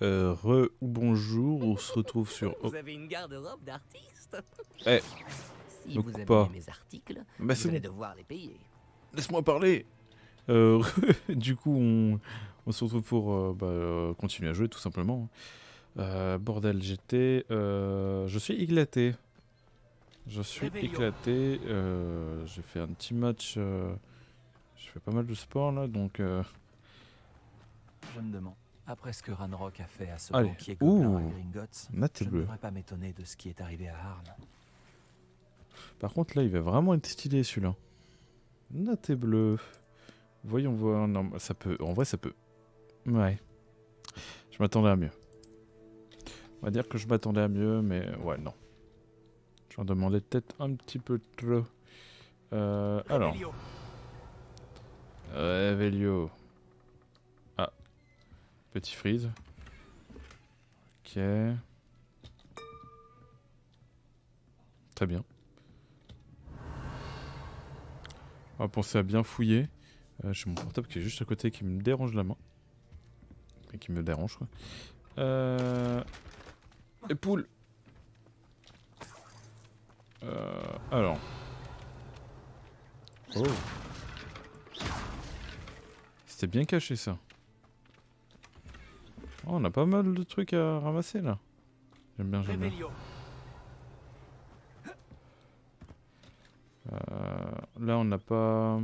Re ou bonjour, on se retrouve sur... Oh. Vous avez une garde-robe d'artiste. Eh, Si me vous coupe abîmez pas. mes articles, Bah vous c'est allez bon, devoir les payer. laisse-moi parler. Du coup, on se retrouve pour continuer à jouer tout simplement. Bordel, je suis éclaté. Je suis éclaté. J'ai fait un petit match. Je fais pas mal de sport là, donc... Je me demande. Après ce que Ranrock a fait à ce Allez. banquier gobelin à Ouh, Gringotts, Nat est je ne bleu. devrais pas m'étonner de ce qui est arrivé à Harn. Par contre, là, il va vraiment être stylé celui-là. Nat est bleu. Voyons voir. Non, ça peut. En vrai, ça peut. Ouais. Je m'attendais à mieux. On va dire que je m'attendais à mieux, mais ouais, non. J'en demandais peut-être un petit peu trop. Alors. Revelio. Ah. Petit freeze. Ok. Très bien. On va penser à bien fouiller. J'ai mon portable qui est juste à côté qui me dérange la main. Et qui me dérange, quoi. Et poule. Alors. Oh. C'était bien caché ça. Oh, on a pas mal de trucs à ramasser là. J'aime bien, j'aime bien. Là on n'a pas...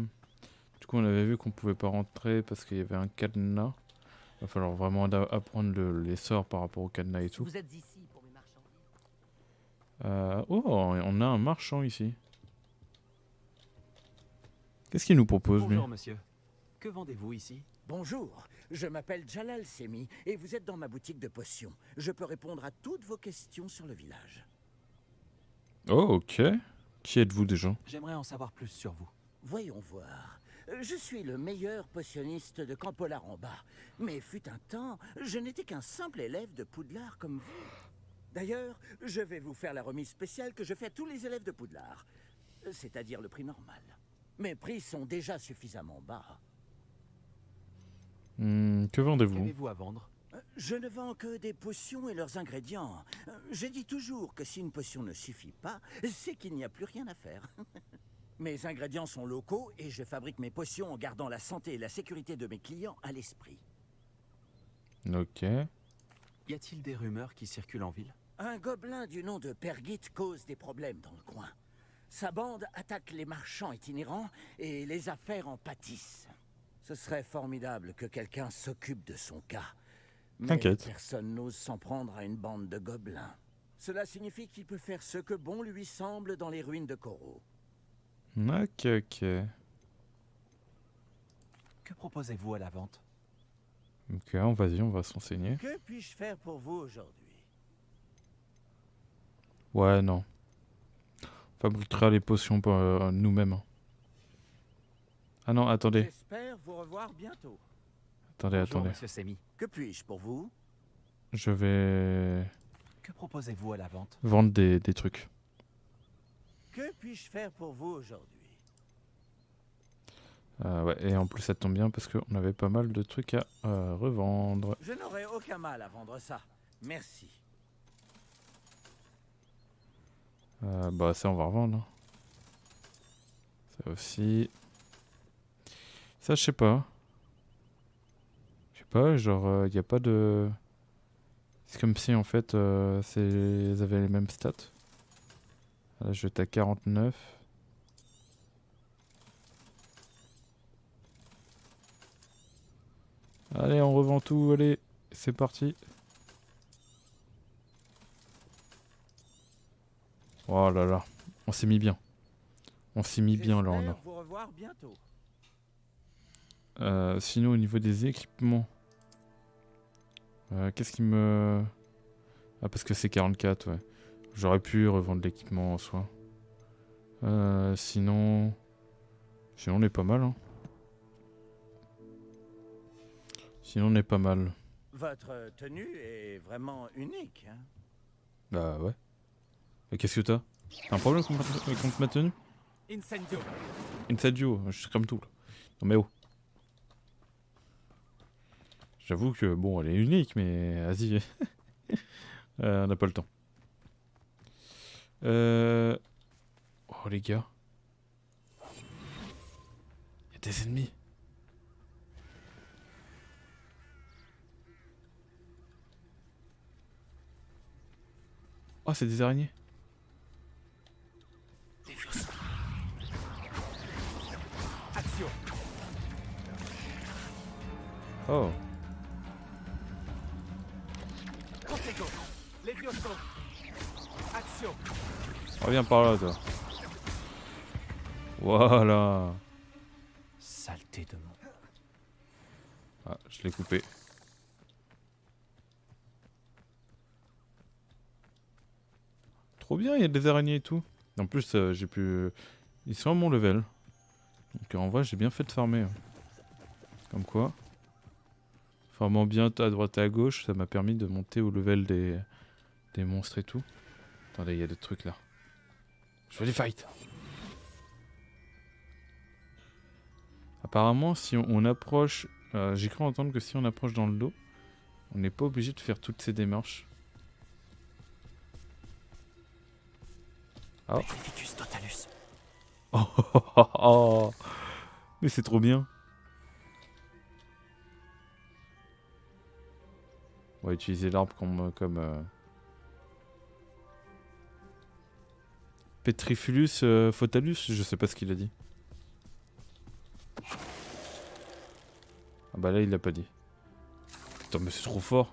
Du coup on avait vu qu'on pouvait pas rentrer parce qu'il y avait un cadenas. Il va falloir vraiment apprendre les sorts par rapport au cadenas et tout. Vous êtes ici pour mes marchandises. Oh, on a un marchand ici. Qu'est-ce qu'il nous propose lui? Bonjour monsieur. Que vendez-vous ici? Bonjour, je m'appelle Jalal Semi et vous êtes dans ma boutique de potions. Je peux répondre à toutes vos questions sur le village. Oh, ok. Qui êtes-vous déjà? J'aimerais en savoir plus sur vous. Voyons voir. Je suis le meilleur potionniste de Campolar en bas. Mais fut un temps, je n'étais qu'un simple élève de Poudlard comme vous. D'ailleurs, je vais vous faire la remise spéciale que je fais à tous les élèves de Poudlard. C'est-à-dire le prix normal. Mes prix sont déjà suffisamment bas. Que vendez-vous? Qu'avez-vous à vendre? Je ne vends que des potions et leurs ingrédients. Je dis toujours que si une potion ne suffit pas, c'est qu'il n'y a plus rien à faire. Mes ingrédients sont locaux et je fabrique mes potions en gardant la santé et la sécurité de mes clients à l'esprit. Ok. Y a-t-il des rumeurs qui circulent en ville? Un gobelin du nom de Pergit cause des problèmes dans le coin. Sa bande attaque les marchands itinérants et les affaires en pâtissent. Ce serait formidable que quelqu'un s'occupe de son cas. Mais T'inquiète. personne n'ose s'en prendre à une bande de gobelins. Cela signifie qu'il peut faire ce que bon lui semble dans les ruines de Koro. Ok, ok. Que proposez-vous à la vente? Ok, vas-y, on va se renseigner. Que puis-je faire pour vous aujourd'hui? Ouais, non. On fabriquera les potions par nous-mêmes. Ah non, attendez. J'espère vous revoir bientôt. Attendez, Bonjour attendez. monsieur Semi. Que puis-je pour vous? Je vais Que proposez-vous à la vente? vendre des trucs. Que puis-je faire pour vous aujourd'hui? Ouais, et en plus ça tombe bien parce qu'on avait pas mal de trucs à revendre. Je n'aurai aucun mal à vendre ça. Merci. Bah ça on va revendre. Hein. Ça aussi. Ça je sais pas. Je sais pas, genre y a pas de... C'est comme si en fait ils avaient les mêmes stats. Là je vais à 49. Allez on revend tout, allez, c'est parti. Oh là là, on s'est mis bien. On s'est mis bien là. J'espère vous revoir bientôt. Sinon au niveau des équipements, qu'est-ce qui me... Ah parce que c'est 44, ouais. J'aurais pu revendre l'équipement en soi. Sinon on est pas mal. Hein. Sinon on est pas mal. Votre tenue est vraiment unique. Hein? Bah ouais. Mais qu'est-ce que t'as? T'as un problème contre ma tenue? Incendio. Incendio, je suis comme tout là. Non mais oh. J'avoue que, bon, elle est unique, mais vas-y. On n'a pas le temps. Oh, les gars. Il y a des ennemis. Oh, c'est des araignées. Action. Oh. Protego. Levioso. Action. Reviens par là, toi. Voilà. Saleté de mon. Ah, je l'ai coupé. Trop bien, il y a des araignées et tout. En plus, j'ai pu... Ils sont à mon level. Donc en vrai, j'ai bien fait de farmer. Comme quoi. Farmant bien à droite et à gauche, ça m'a permis de monter au level des monstres et tout. Attendez, il y a des trucs là. Je veux les fight. Apparemment, si on approche... j'ai cru entendre que si on approche dans le dos, on n'est pas obligé de faire toutes ces démarches. Oh. Petrificus totalus. Oh, oh, oh, oh. Mais c'est trop bien. On va utiliser l'arbre comme Petrifulus Fotalus, je sais pas ce qu'il a dit. Ah bah là il l'a pas dit. Putain mais c'est trop fort.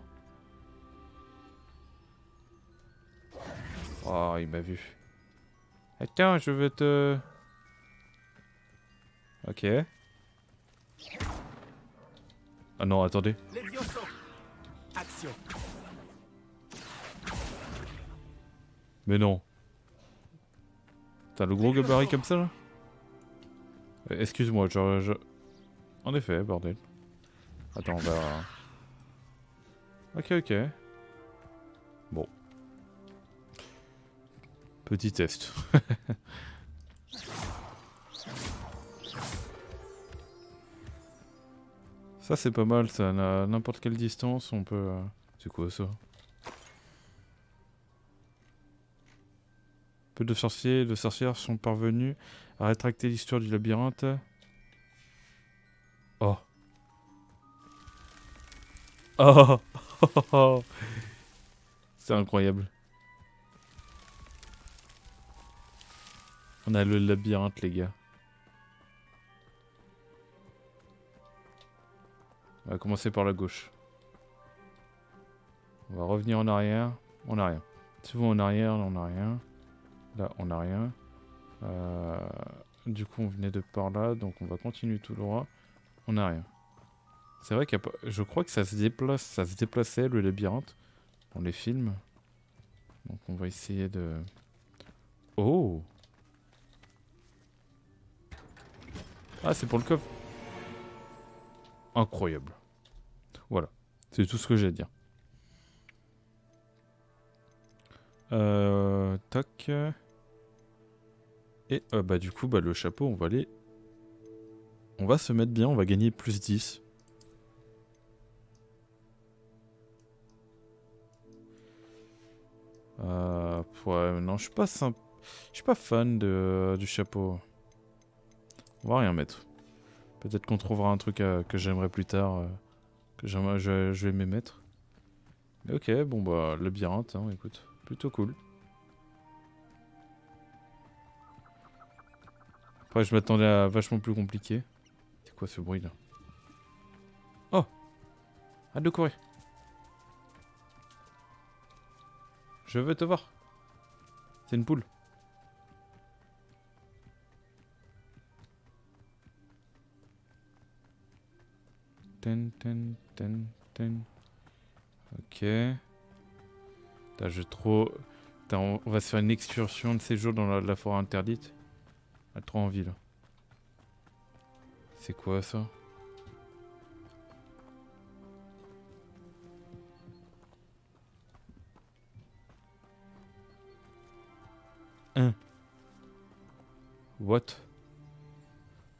Oh il m'a vu. Attends je veux te... Ok. Ah non attendez. Levioso. Action. Mais non. T'as le gros gabarit comme ça là excuse-moi, En effet, bordel. Attends, on va... Ok, ok. Bon. Petit test. Ça c'est pas mal, ça. À n'importe quelle distance, on peut... C'est quoi ça? Peu de sorciers et de sorcières sont parvenus à rétracter l'histoire du labyrinthe. Oh. Oh. C'est incroyable. On a le labyrinthe, les gars. On va commencer par la gauche. On va revenir en arrière. On n'a rien. Souvent en arrière, là on n'a rien. Là on n'a rien. Du coup on venait de par là, donc on va continuer tout droit. On n'a rien. C'est vrai qu'il y a pas... Je crois que ça se déplace, ça se déplaçait le labyrinthe dans les films. Donc on va essayer de... Oh! Ah c'est pour le coffre. Incroyable. Voilà. C'est tout ce que j'ai à dire. Tac. Et bah du coup bah le chapeau on va aller... On va se mettre bien, on va gagner plus 10. Ouais, non, je suis pas fan du chapeau. On va rien mettre. Peut-être qu'on trouvera un truc que j'aimerais plus tard, que je vais aimer mettre. Mais ok, bon bah labyrinthe, hein, écoute, plutôt cool. Après je m'attendais à vachement plus compliqué. C'est quoi ce bruit là? Oh! Hâte de courir. Je veux te voir. C'est une poule. Ten, ten, ten, ten. Ok. Putain, je trop... Putain, on va se faire une excursion de séjour dans la forêt interdite. J'ai trop envie là. C'est quoi ça? Hein? What?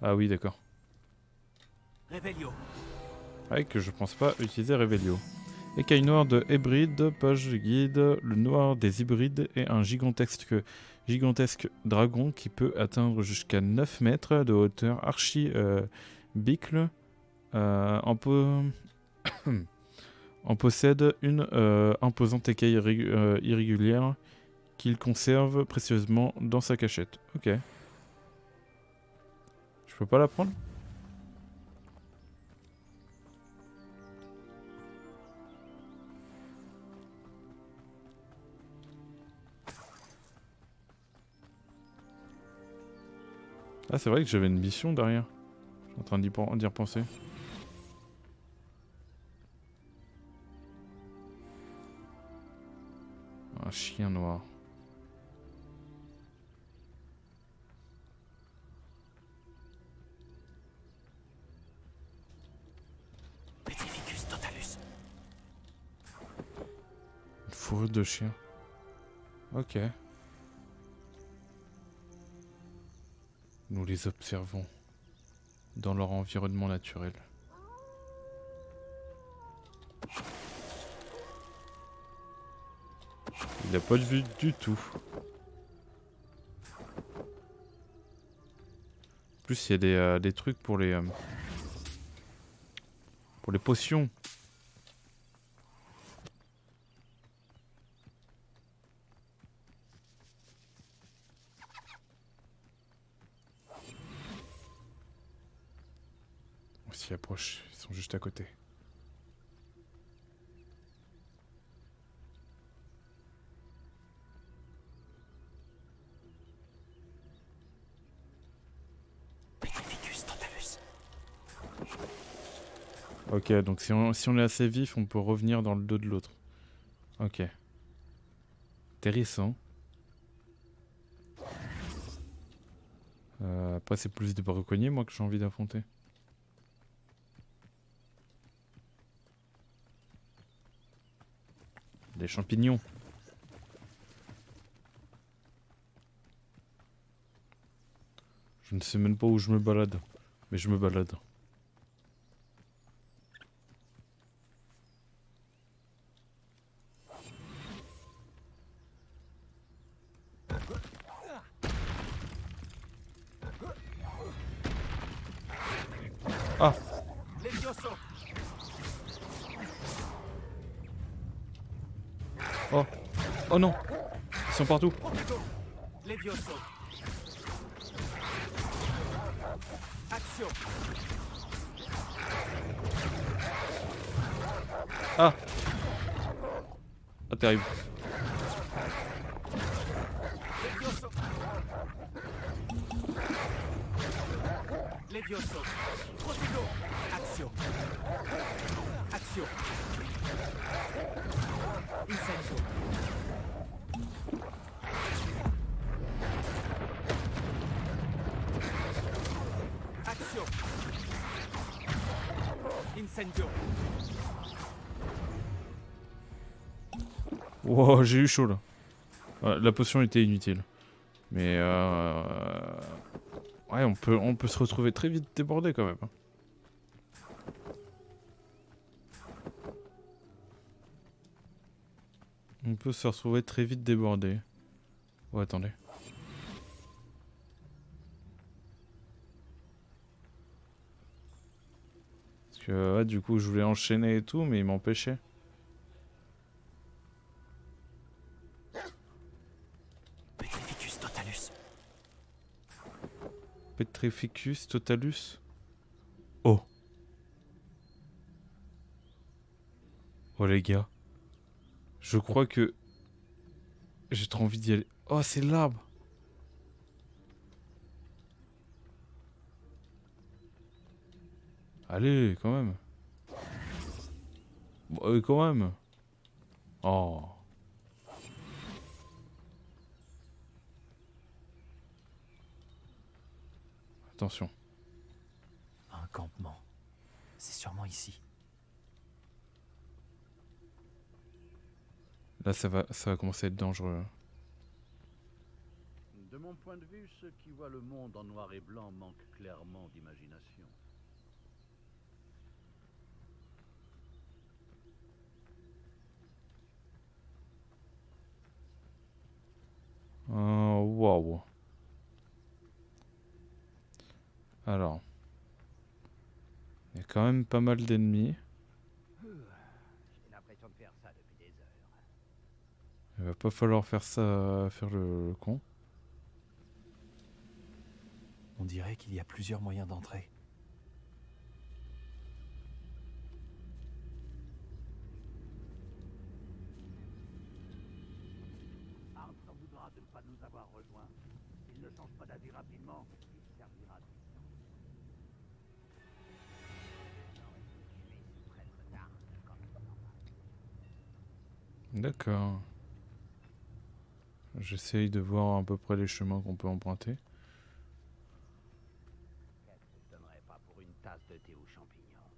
Ah oui, d'accord. Revelio. Ouais, que je pense pas utiliser Revelio. Écaille noire de hybride, page guide. Le noir des hybrides est un gigantesque dragon qui peut atteindre jusqu'à 9 mètres de hauteur. Bicle. En, po- en possède une imposante écaille irrégulière qu'il conserve précieusement dans sa cachette. Ok. Je peux pas la prendre? Ah, c'est vrai que j'avais une mission derrière. Je suis en train d'y repenser. Un chien noir. Petrificus totalus. Une fourrure de chien. Ok. Nous les observons dans leur environnement naturel. Il n'a pas de vue du tout. En plus, il y a des trucs pour les potions. On s'y approche, ils sont juste à côté. Petrificus totalus. Ok, donc si on est assez vif, on peut revenir dans le dos de l'autre. Ok. Intéressant. Après, c'est plus des braconniers, moi, que j'ai envie d'affronter. Des champignons. Je ne sais même pas où je me balade. Mais je me balade. Ah! Levioso. Oh! Oh non! Ils sont partout! Levioso. Action. Ah! Ah, terrible. Levioso. Levioso. Protego. Action. Action. Incendio. Action. Incendio. Wow, j'ai eu chaud là. La potion était inutile. Mais ouais, on peut se retrouver très vite débordé quand même. On peut se retrouver très vite débordé. Oh, attendez. Parce que ouais, du coup, je voulais enchaîner et tout, mais il m'empêchait. Petrificus totalus. Petrificus totalus. Oh. Oh les gars. Je crois que j'ai trop envie d'y aller. Oh, c'est l'arbre. Allez, quand même. Bon, quand même. Oh. Attention. Un campement. C'est sûrement ici. Là, ça va commencer à être dangereux. De mon point de vue, ceux qui voient le monde en noir et blanc manquent clairement d'imagination. Waouh. Alors. Il y a quand même pas mal d'ennemis. J'ai l'impression de faire ça depuis des heures. Il va pas falloir faire ça, faire le con. On dirait qu'il y a plusieurs moyens d'entrer. Arthur s'en voudra de ne pas nous avoir rejoints. S'il ne change pas d'avis rapidement, il servira de D'accord. J'essaye de voir à peu près les chemins qu'on peut emprunter. Je ne donnerai pas pour une tasse de thé aux champignons.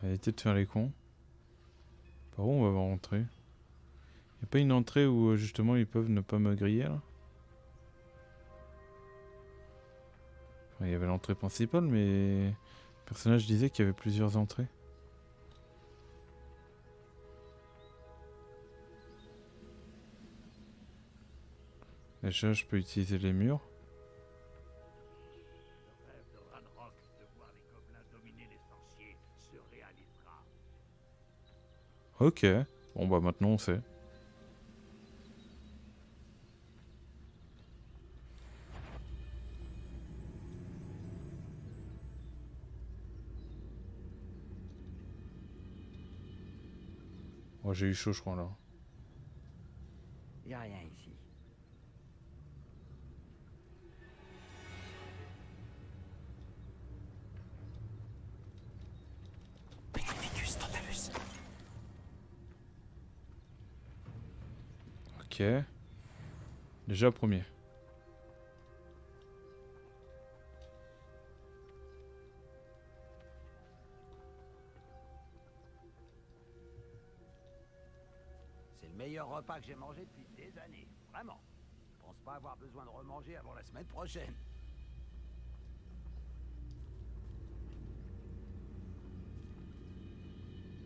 Arrêtez de faire les cons. Par où on va rentrer? Y a pas une entrée où justement ils peuvent ne pas me griller là? Enfin, il y avait l'entrée principale, mais le personnage disait qu'il y avait plusieurs entrées. Déjà, je peux utiliser les murs. Le rêve de Ranrock de voir les gobelins dominer les sorciers se réalisera. Ok. Bon bah maintenant on sait. Oh, j'ai eu chaud je crois là. Y a rien ici. Petrificus totalus. Ok. Déjà premier. C'est le meilleur repas que j'ai mangé depuis des années. Vraiment. Je pense pas avoir besoin de remanger avant la semaine prochaine.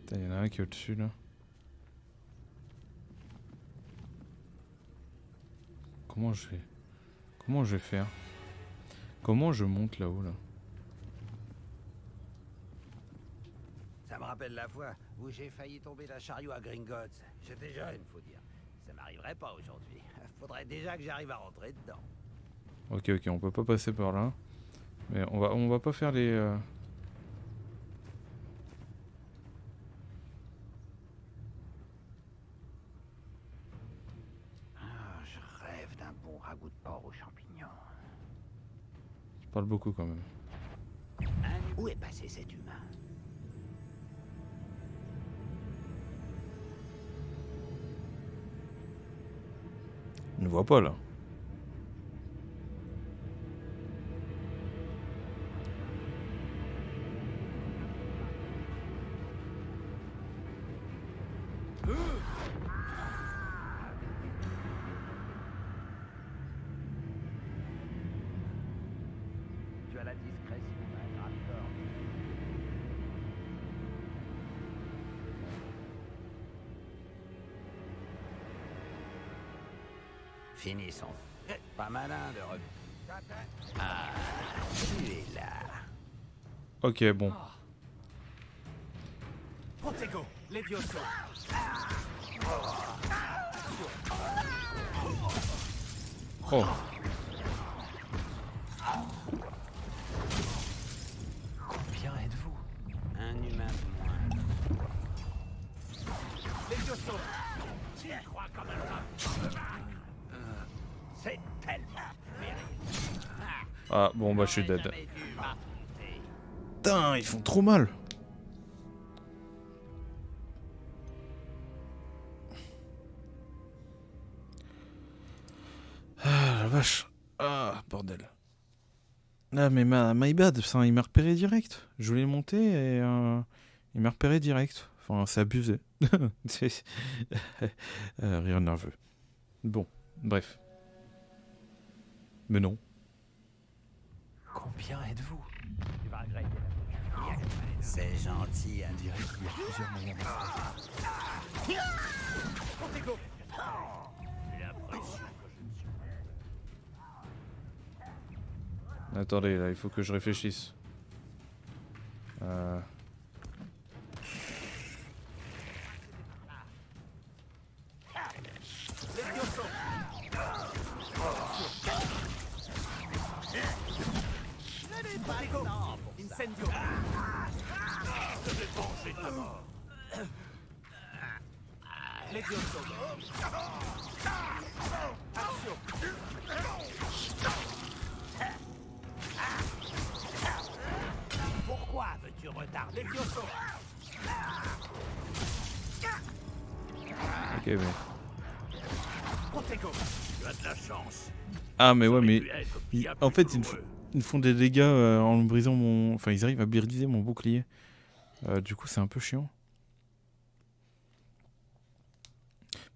Putain, y en a un qui est au-dessus là. Comment je vais faire? Comment je monte là-haut là? Ça me rappelle la fois où j'ai failli tomber d'un chariot à Gringotts. J'étais jeune, faut dire. Ça m'arriverait pas aujourd'hui. Faudrait déjà que j'arrive à rentrer dedans. Ok, on peut pas passer par là. Mais on va pas faire les... Ah, je rêve d'un bon ragoût de porc aux champignons. Je parle beaucoup quand même. Où est passé cet humain? Je ne vois pas là. Tu as la discrétion d'un raptor. Finissons. Pas malin de Ah, tu es là. Ok, bon. Protego, Levioso. Oh. Combien êtes-vous? Un humain de moins. Levioso. Tu y crois comme un rat. C'est tellement périlleux. Ah, bon bah je suis dead. Jamais dû m'affronter. Putain, ils font trop mal. Ah la vache. Ah bordel. Ah mais my bad, il m'a repéré direct. Je voulais monter et il m'a repéré direct. Enfin c'est abusé. Rien de nerveux. Bon, bref. Mais non. Combien êtes-vous? Tu vas regretter la prochaine fois. C'est gentil, On Andy. dirait qu'il y a plusieurs moyens d'en Protego. J'ai l'impression que je ne suis pas... Attendez, là, il faut que je réfléchisse. Incendio. Je vais venger ta mort. Levioso. Action. Pourquoi veux-tu retarder? Levioso. Ok, mais... Protego. Tu as de la chance. Ah, mais ouais, mais... Tu es En fait, ils me font des dégâts en brisant mon... Enfin, ils arrivent à briser mon bouclier. Du coup, c'est un peu chiant.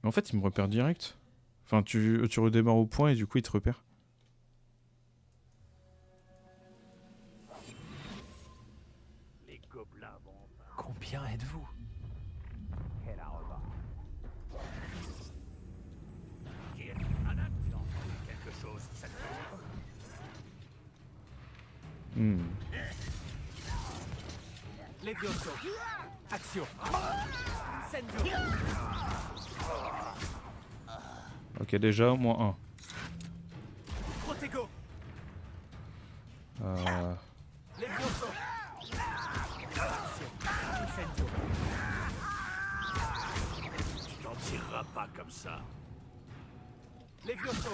Mais en fait, ils me repèrent direct. Enfin, tu redémarres au point et du coup, ils te repèrent. Les gobelins vont... Combien êtes-vous? Quel arrogant. Qui est Madame, tu as entendu quelque chose cette fois? Hmm. Levioso. Action. Incendio. Ok, déjà, moins Protego. 1. Levioso. Action. Incendio. Tu t'en tireras pas comme ça. Levioso.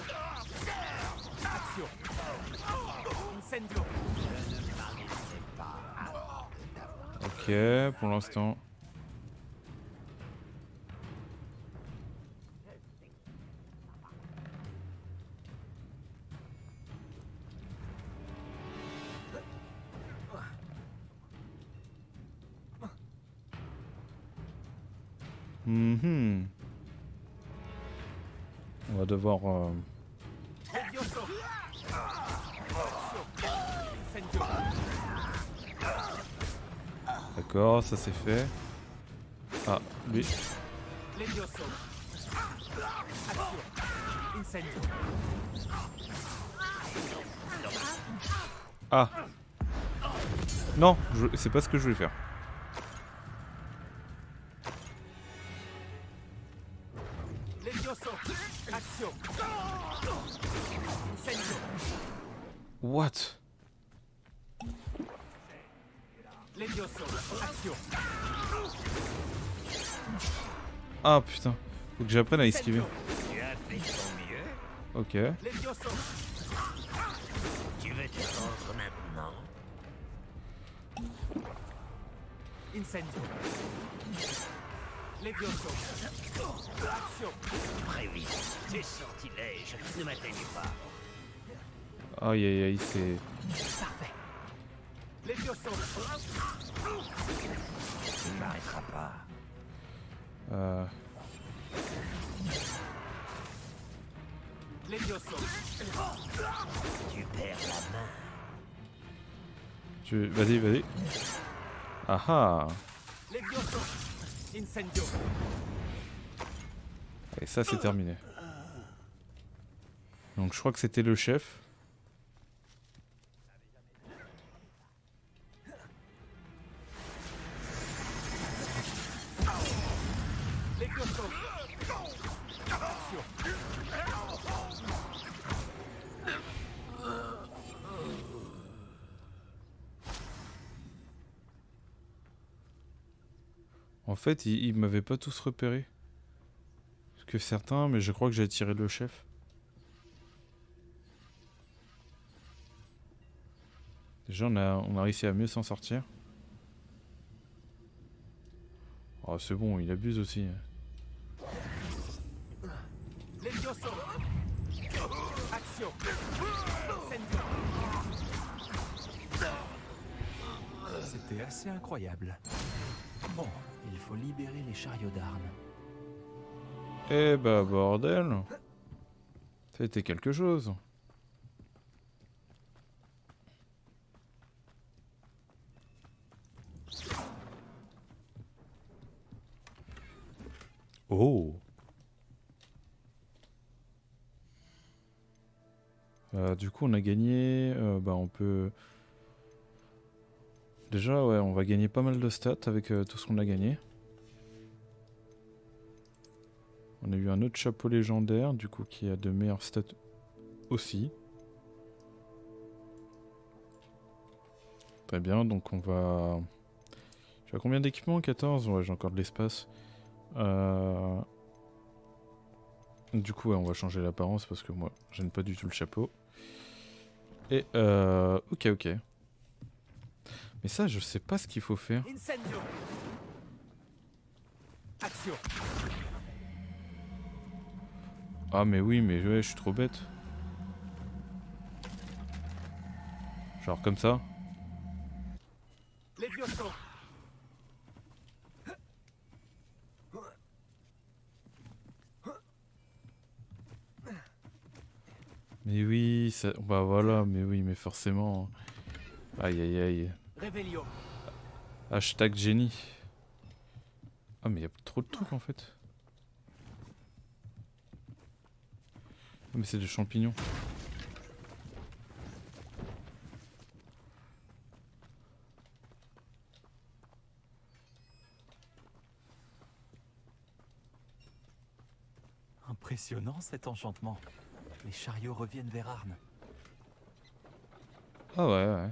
Action. Incendio. Ok, pour l'instant. Mhm. On va devoir... Levioso. Action. Incendio. D'accord, ça c'est fait. Ah, lui. Levioso. Action. Incendio. Ah. Non, c'est pas ce que je voulais faire. Levioso. Action. Incendio. What? Levioso. Action. Ah putain. Faut que j'apprenne à esquiver. Tu as fait ton mieux. Ok. Levioso. Tu veux te rendre maintenant? Incendio. Levioso. Action. Très vite. Tes sortilèges ne m'atteignent pas. Aïe aïe aïe, c'est... Parfait. Levioso. Tu ne m'arrêteras pas. Levioso. Tu perds la main. Vas-y, vas-y. Ah ah. Levioso. Incendio. Et ça c'est terminé. Donc je crois que c'était le chef. Levioso. Action. En fait, ils m'avaient pas tous repéré. Que certains, mais je crois que j'ai tiré le chef. Déjà, on a réussi à mieux s'en sortir. Oh, c'est bon, il abuse aussi. Levioso. Action. Incendio. C'était assez incroyable. Bon, il faut libérer les chariots d'Arnes. Eh bah, bordel. C'était quelque chose. Oh. Du coup, on a gagné. Bah, on peut. Déjà, ouais, on va gagner pas mal de stats avec tout ce qu'on a gagné. On a eu un autre chapeau légendaire, du coup, qui a de meilleures stats aussi. Très bien, donc on va... J'ai combien d'équipements? 14? Ouais, j'ai encore de l'espace. Du coup, ouais, on va changer l'apparence parce que moi, j'aime pas du tout le chapeau. Et ok, ok. Mais ça, je sais pas ce qu'il faut faire. Incendio. Action. Ah mais oui, mais ouais, je suis trop bête. Genre comme ça. Levioso. Mais oui, ça... bah voilà, mais oui, mais forcément. Aïe aïe aïe. Revelio. Hashtag génie. Ah mais il y a trop de trucs en fait. Ah, mais c'est des champignons. Impressionnant cet enchantement. Les chariots reviennent vers Arne. Ah ouais, ouais.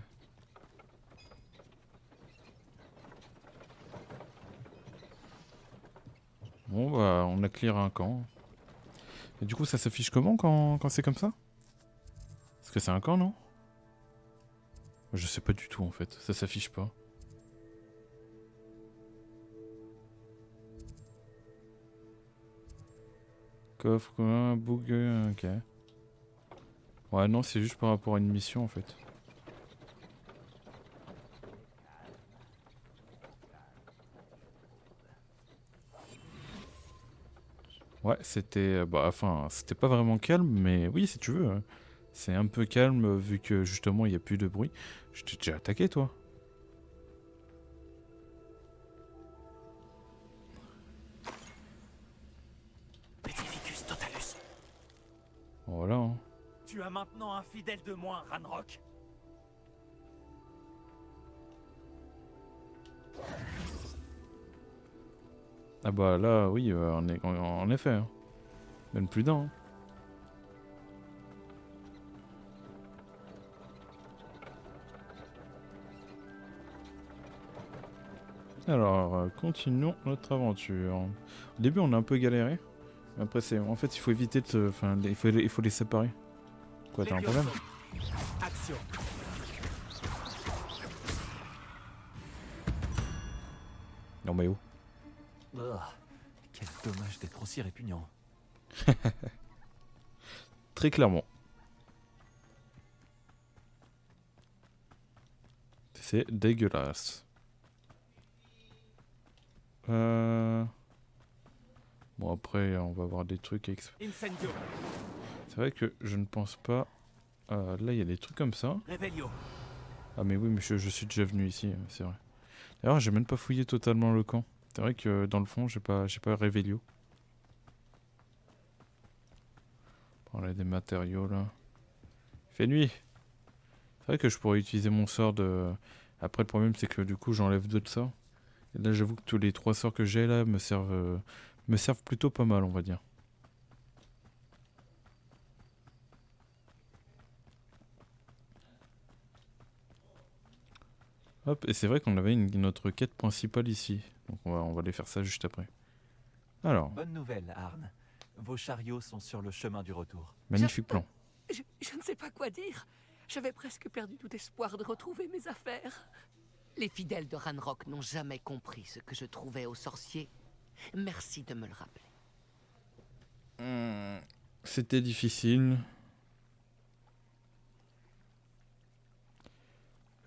Bon bah on a clear un camp. Et du coup ça s'affiche comment quand c'est comme ça? Parce que c'est un camp, non? Je sais pas du tout en fait, ça s'affiche pas. Coffre, un bug, ok. Ouais non, c'est juste par rapport à une mission en fait. Ouais, c'était... bah, enfin, c'était pas vraiment calme, mais oui, si tu veux. C'est un peu calme vu que justement il n'y a plus de bruit. Je t'ai déjà attaqué, toi. Petrificus totalus. Voilà. Hein. Tu as maintenant un fidèle de moins, Ranrock. Ah bah là, oui, en effet. Hein. Même plus d'un. Hein. Alors, continuons notre aventure. Au début, on a un peu galéré. Après, c'est... En fait, il faut éviter de... Enfin, il faut les séparer. Quoi, t'as un problème? Action. Non mais où? Oh, quel dommage d'être aussi répugnant. Très clairement. C'est dégueulasse. Bon après on va avoir des trucs Incendio. C'est vrai que je ne pense pas... là il y a des trucs comme ça. Revelio. Ah mais oui mais je suis déjà venu ici, c'est vrai. D'ailleurs j'ai même pas fouillé totalement le camp. C'est vrai que dans le fond j'ai pas Revelio. On a des matériaux là. Il fait nuit. C'est vrai que je pourrais utiliser mon sort de... Après le problème c'est que du coup j'enlève 2 de sorts. Et là j'avoue que tous les 3 sorts que j'ai là me servent plutôt pas mal on va dire. Hop, et c'est vrai qu'on avait notre quête principale ici. Donc on va aller faire ça juste après. Alors, Bonne nouvelle, Arne. Vos chariots sont sur le chemin du retour. magnifique plan. Je ne sais pas quoi dire. J'avais presque perdu tout espoir de retrouver mes affaires. Les fidèles de Ranrock n'ont jamais compris ce que je trouvais aux sorciers. Merci de me le rappeler. C'était difficile.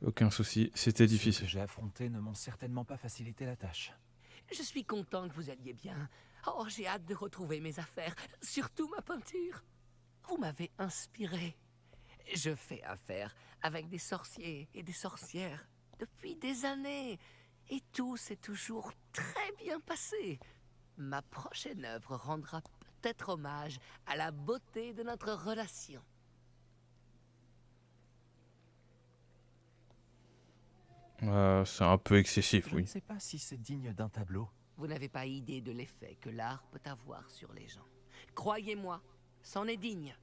Aucun souci, c'était Ceux que difficile. j'ai affrontés ne m'ont certainement pas facilité la tâche. Je suis content que vous alliez bien. Oh, j'ai hâte de retrouver mes affaires, surtout ma peinture. Vous m'avez inspiré. Je fais affaire avec des sorciers et des sorcières depuis des années. Et tout s'est toujours très bien passé. Ma prochaine œuvre rendra peut-être hommage à la beauté de notre relation. C'est un peu excessif, Je ne oui. sais pas si c'est digne d'un tableau. Vous n'avez pas idée de l'effet que l'art peut avoir sur les gens. Croyez-moi, c'en est digne.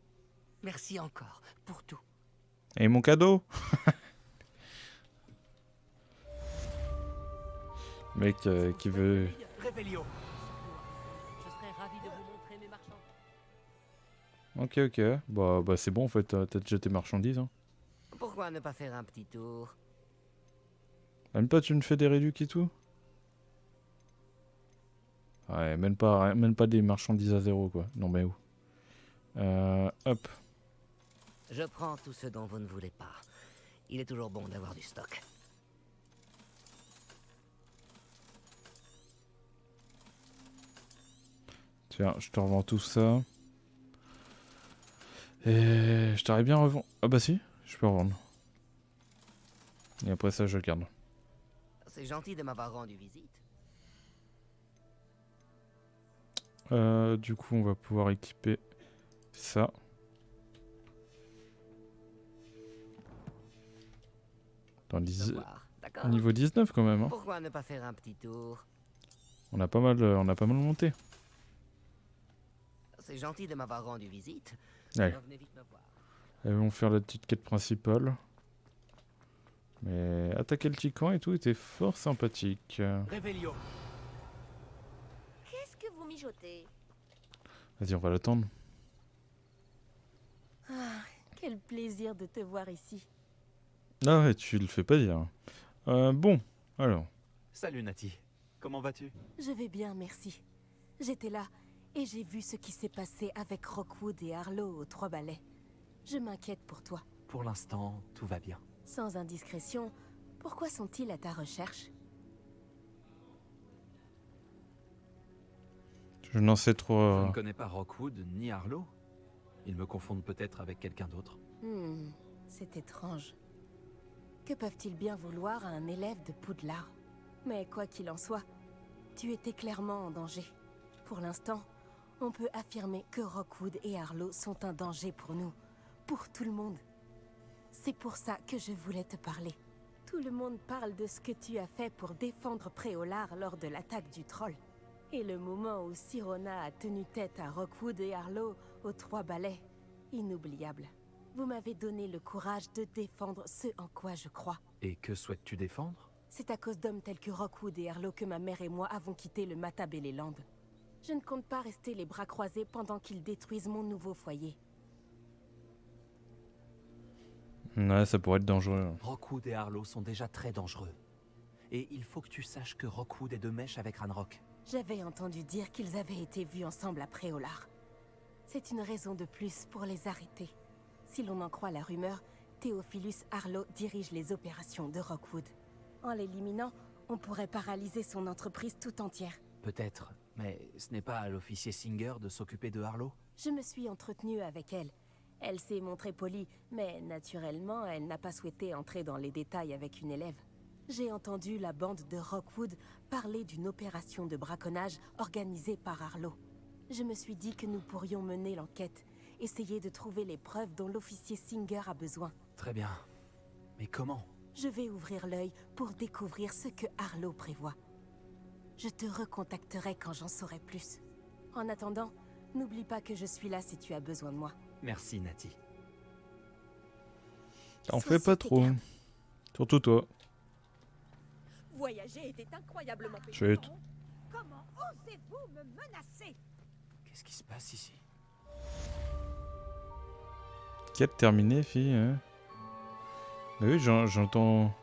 Merci encore pour tout. Et mon cadeau? Mec qui veut... Révélio. Je serais ravi de vous montrer mes marchandises. Ok. Bah c'est bon en fait, t'as déjà tes marchandises. Hein. Pourquoi ne pas faire un petit tour? Même pas tu me fais des réducs et tout? Ouais, même pas des marchandises à zéro quoi. Non mais où? Hop. Je prends tout ce dont vous ne voulez pas. Il est toujours bon d'avoir du stock. Tiens, je te revends tout ça. Et je t'aurais bien revendre. Ah bah si, je peux revendre. Et après ça, je garde. C'est gentil de m'avoir rendu visite. Du coup, on va pouvoir équiper ça. Dans Au 10... revoir, d'accord? Niveau 19 quand même. Hein. Pourquoi ne pas faire un petit tour? On a pas mal monté. C'est gentil de m'avoir rendu visite. Allez. Revenez vite me voir. Elles vont faire la petite quête principale. Mais attaquer le Tican et tout était fort sympathique. Révélio. Qu'est-ce que vous mijotez? Vas-y, on va l'attendre. Quel plaisir de te voir ici. Ah ouais, tu le fais pas dire. Bon, alors. Salut Nati. Comment vas-tu? Je vais bien, merci. J'étais là et j'ai vu ce qui s'est passé avec Rockwood et Harlow aux Trois Balais. Je m'inquiète pour toi. Pour l'instant, tout va bien. Sans indiscrétion, pourquoi sont-ils à ta recherche? Je n'en sais trop. Je ne connais pas Rockwood ni Harlow. Ils me confondent peut-être avec quelqu'un d'autre. C'est étrange. Que peuvent-ils bien vouloir à un élève de Poudlard? Mais quoi qu'il en soit, tu étais clairement en danger. Pour l'instant, on peut affirmer que Rockwood et Harlow sont un danger pour nous, pour tout le monde. C'est pour ça que je voulais te parler. Tout le monde parle de ce que tu as fait pour défendre Préolard lors de l'attaque du troll. Et le moment où Sirona a tenu tête à Rockwood et Harlow aux Trois Balais, inoubliable. Vous m'avez donné le courage de défendre ce en quoi je crois. Et que souhaites-tu défendre? C'est à cause d'hommes tels que Rockwood et Harlow que ma mère et moi avons quitté le Matabeleland. Je ne compte pas rester les bras croisés pendant qu'ils détruisent mon nouveau foyer. Ouais, ça pourrait être dangereux. Rockwood et Harlow sont déjà très dangereux. Et il faut que tu saches que Rockwood est de mèche avec Ranrock. J'avais entendu dire qu'ils avaient été vus ensemble à Préolard. C'est une raison de plus pour les arrêter. Si l'on en croit la rumeur, Theophilus Harlow dirige les opérations de Rockwood. En l'éliminant, on pourrait paralyser son entreprise tout entière. Peut-être, mais ce n'est pas à l'officier Singer de s'occuper de Harlow? Je me suis entretenue avec elle. Elle s'est montrée polie, mais naturellement, elle n'a pas souhaité entrer dans les détails avec une élève. J'ai entendu la bande de Rockwood parler d'une opération de braconnage organisée par Harlow. Je me suis dit que nous pourrions mener l'enquête, essayer de trouver les preuves dont l'officier Singer a besoin. Très bien. Mais comment? Je vais ouvrir l'œil pour découvrir ce que Harlow prévoit. Je te recontacterai quand j'en saurai plus. En attendant, n'oublie pas que je suis là si tu as besoin de moi. Merci Nati. T'en Sois fais pas sur tes trop. gardes. Surtout toi. Voyager était incroyablement Chut. pénible. Comment osez-vous me menacer? Qu'est-ce qui se passe ici? Quête terminée, fille. Hein. Mais oui, j'entends...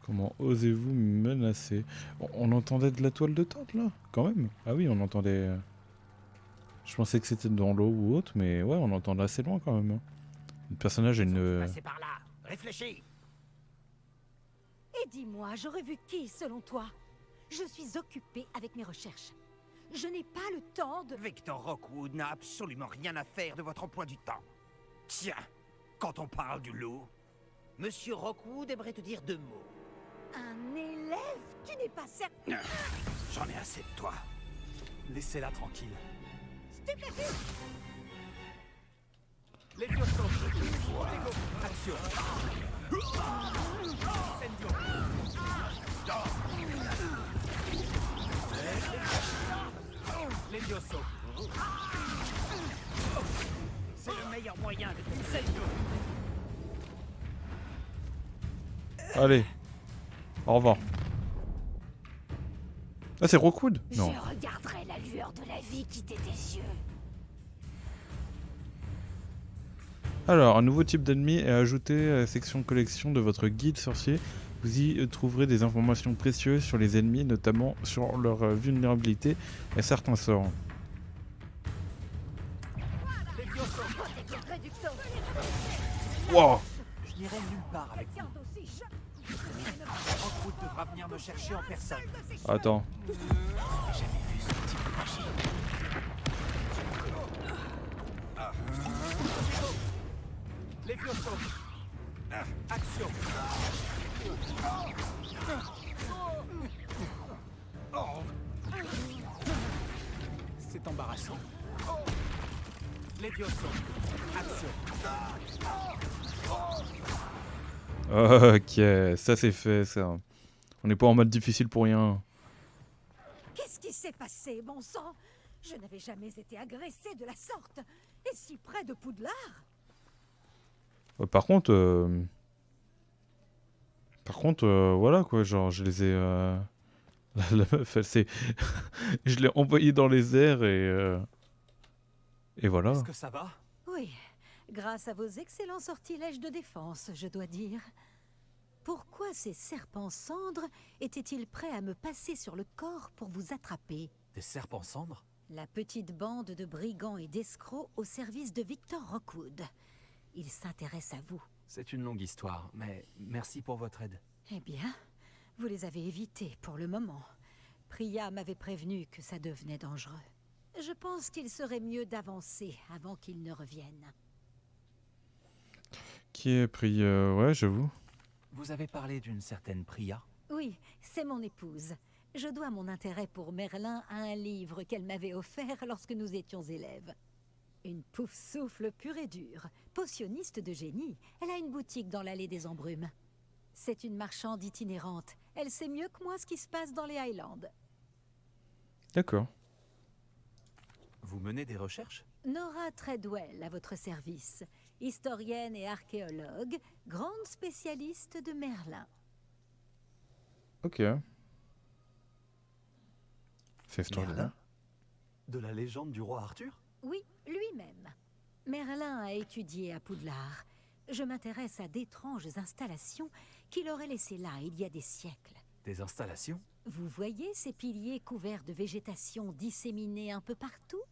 Comment osez-vous me menacer? On entendait de la toile de tente, là? Quand même. Ah oui, on entendait... Je pensais que c'était dans l'eau ou autre, mais ouais, on entendait assez loin quand même. Hein. Le personnage a une... Passez par là. Réfléchis. Et dis-moi, j'aurais vu qui selon toi? Je suis occupée avec mes recherches. Je n'ai pas le temps de... Victor Rockwood n'a absolument rien à faire de votre emploi du temps. Tiens, quand on parle du loup, Monsieur Rockwood aimerait te dire 2 mots. Un élève? Tu n'es pas certain? J'en ai assez de toi. Laissez-la tranquille. Stupéfiant! Les vieux sont action. Incendio. Levioso. C'est le meilleur moyen de te Incendio. Allez. Au revoir. Ah, c'est Rockwood? Non. Je regarderai la lueur de la vie quitter tes yeux. Alors, un nouveau type d'ennemi est ajouté à la section collection de votre guide sorcier. Vous y trouverez des informations précieuses sur les ennemis, notamment sur leur vulnérabilité et certains sorts. Wow. Je n'irai nulle part avec vous. Rockwood devra venir me chercher en personne. Attends. J'ai jamais vu ce type de magie. Levioso. Action. C'est embarrassant. Levioso. Action. Ok, ça c'est fait, ça. On n'est pas en mode difficile pour rien. Qu'est-ce qui s'est passé, bon sang? Je n'avais jamais été agressée de la sorte. Et si près de Poudlard? Par contre, voilà quoi, genre je les ai, la meuf, elle s'est, je l'ai envoyée dans les airs et voilà. Est-ce que ça va? Oui, grâce à vos excellents sortilèges de défense, je dois dire. Pourquoi ces serpents cendres étaient-ils prêts à me passer sur le corps pour vous attraper? Des serpents cendres? La petite bande de brigands et d'escrocs au service de Victor Rockwood. Ils s'intéressent à vous. C'est une longue histoire, mais merci pour votre aide. Eh bien, vous les avez évités pour le moment. Priya m'avait prévenu que ça devenait dangereux. Je pense qu'il serait mieux d'avancer avant qu'ils ne reviennent. Qui est pris, ouais, j'avoue. Vous avez parlé d'une certaine Priya? Oui, c'est mon épouse. Je dois mon intérêt pour Merlin à un livre qu'elle m'avait offert lorsque nous étions élèves. Une pouf-souffle pure et dure, potionniste de génie. Elle a une boutique dans l'allée des Embrumes. C'est une marchande itinérante. Elle sait mieux que moi ce qui se passe dans les Highlands. D'accord. Vous menez des recherches? Nora Treadwell à votre service. Historienne et archéologue, grande spécialiste de Merlin. Ok. C'est extraordinaire. Merlin? De la légende du roi Arthur? Oui, lui-même. Merlin a étudié à Poudlard. Je m'intéresse à d'étranges installations qu'il aurait laissées là il y a des siècles. Des installations? Vous voyez ces piliers couverts de végétation disséminés un peu partout?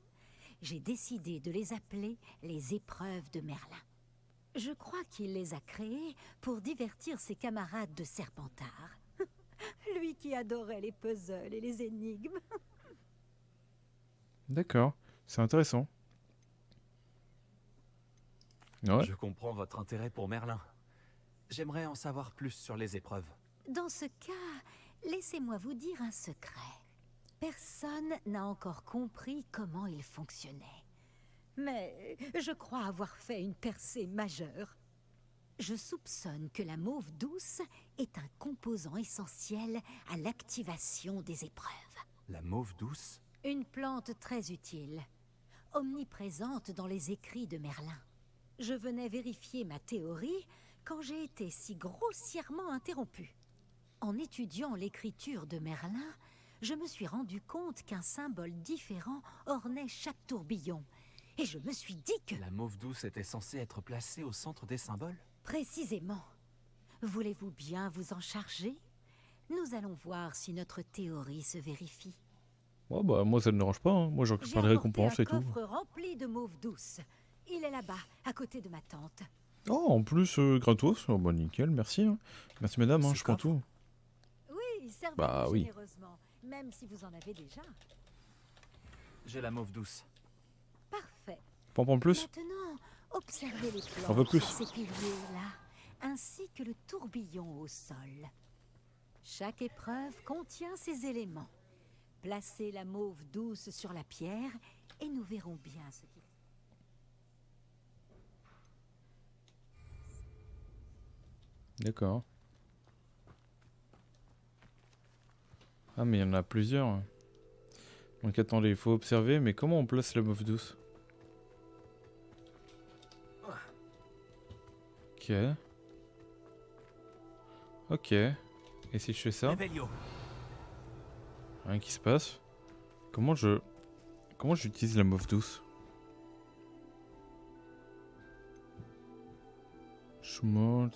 J'ai décidé de les appeler les épreuves de Merlin. Je crois qu'il les a créées pour divertir ses camarades de Serpentard. Lui qui adorait les puzzles et les énigmes. D'accord, c'est intéressant. Ouais. Je comprends votre intérêt pour Merlin. J'aimerais en savoir plus sur les épreuves. Dans ce cas, laissez-moi vous dire un secret. Personne n'a encore compris comment il fonctionnait. Mais je crois avoir fait une percée majeure. Je soupçonne que la mauve douce est un composant essentiel à l'activation des épreuves. La mauve douce? Une plante très utile, omniprésente dans les écrits de Merlin. Je venais vérifier ma théorie quand j'ai été si grossièrement interrompue. En étudiant l'écriture de Merlin, je me suis rendu compte qu'un symbole différent ornait chaque tourbillon. Et je me suis dit que... La mauve douce était censée être placée au centre des symboles? Précisément. Voulez-vous bien vous en charger? Nous allons voir si notre théorie se vérifie. Ouais, bah, moi ça ne me dérange pas, hein. Moi je récupère les récompenses et tout. J'ai apporté un coffre rempli de mauve douce. Il est là-bas, à côté de ma tante. Oh, en plus, gratos, oh, bah nickel, merci. Hein. Merci madame, hein, je prends tout. Oui, servez-vous Bah, oui. généreusement, même si vous en avez déjà. J'ai la mauve douce. Parfait. Faut en prendre plus? Maintenant, observez les On veut plantes plus. sur ces piliers-là. ainsi que le tourbillon au sol. Chaque épreuve contient ces éléments. Placez la mauve douce sur la pierre et nous verrons bien ce qu'il... D'accord. Ah mais il y en a plusieurs. Donc attendez, il faut observer, mais comment on place la mauve douce? Ok. Ok. Et si je fais ça? Revelio. Rien qui se passe. Comment j'utilise la mauve douce? Chemin,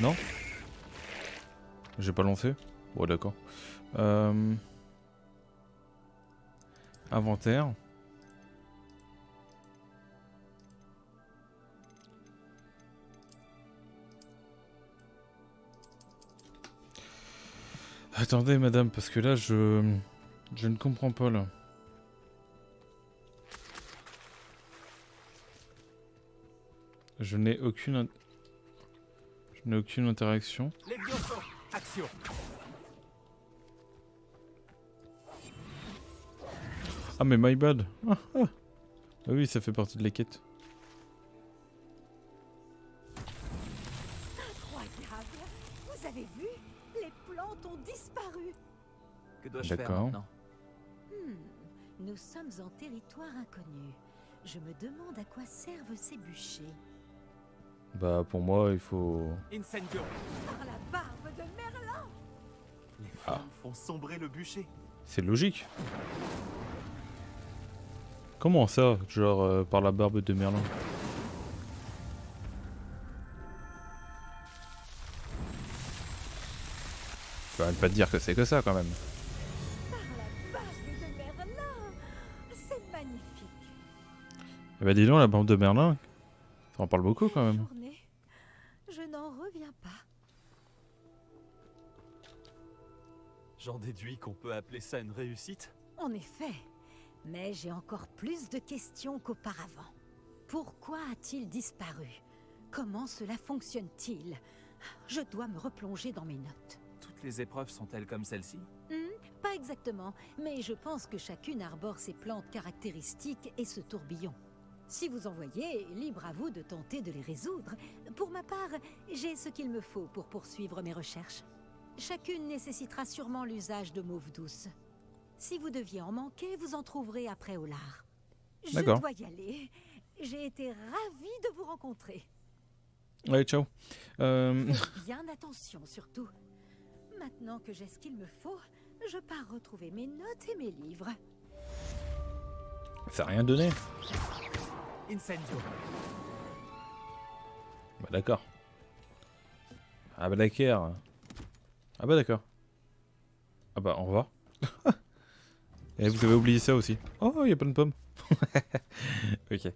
Non? J'ai pas lancé? Bon d'accord. Inventaire. Attendez madame, parce que là je ne comprends pas là. Je n'ai aucune interaction. Levioso. Action. Ah mais my bad. Ah oui, ça fait partie de la quête. Incroyable! Vous avez vu? Les plantes ont disparu. Que dois-je faire D'accord. maintenant? Nous sommes en territoire inconnu. Je me demande à quoi servent ces bûchers. Bah pour moi il faut... Incendio. Par la barbe de Merlin! Les flammes font sombrer le bûcher. C'est logique. Comment ça? Genre par la barbe de Merlin? Tu vas même pas te dire que c'est que ça quand même. Par la barbe de Merlin! C'est magnifique. Eh bah dis donc, la barbe de Merlin, ça en parle beaucoup quand même. Journée. Je n'en reviens pas. J'en déduis qu'on peut appeler ça une réussite. En effet, mais j'ai encore plus de questions qu'auparavant. Pourquoi a-t-il disparu? Comment cela fonctionne-t-il? Je dois me replonger dans mes notes. Toutes les épreuves sont-elles comme celle-ci? Pas exactement, mais je pense que chacune arbore ses plantes caractéristiques et ce tourbillon. Si vous en voyez, libre à vous de tenter de les résoudre. Pour ma part, j'ai ce qu'il me faut pour poursuivre mes recherches. Chacune nécessitera sûrement l'usage de mauve douce. Si vous deviez en manquer, vous en trouverez après au lard. Je D'accord. dois y aller. J'ai été ravie de vous rencontrer. Allez, ciao. Faites bien attention surtout. Maintenant que j'ai ce qu'il me faut, je pars retrouver mes notes et mes livres. Ça a rien donné. Incendio. Bah d'accord. Ah bah d'accord. Ah bah d'accord. Ah bah au revoir. Et vous avez oublié ça aussi. Oh, y a pas de pomme. Ok.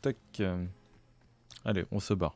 Tac. Allez, on se barre.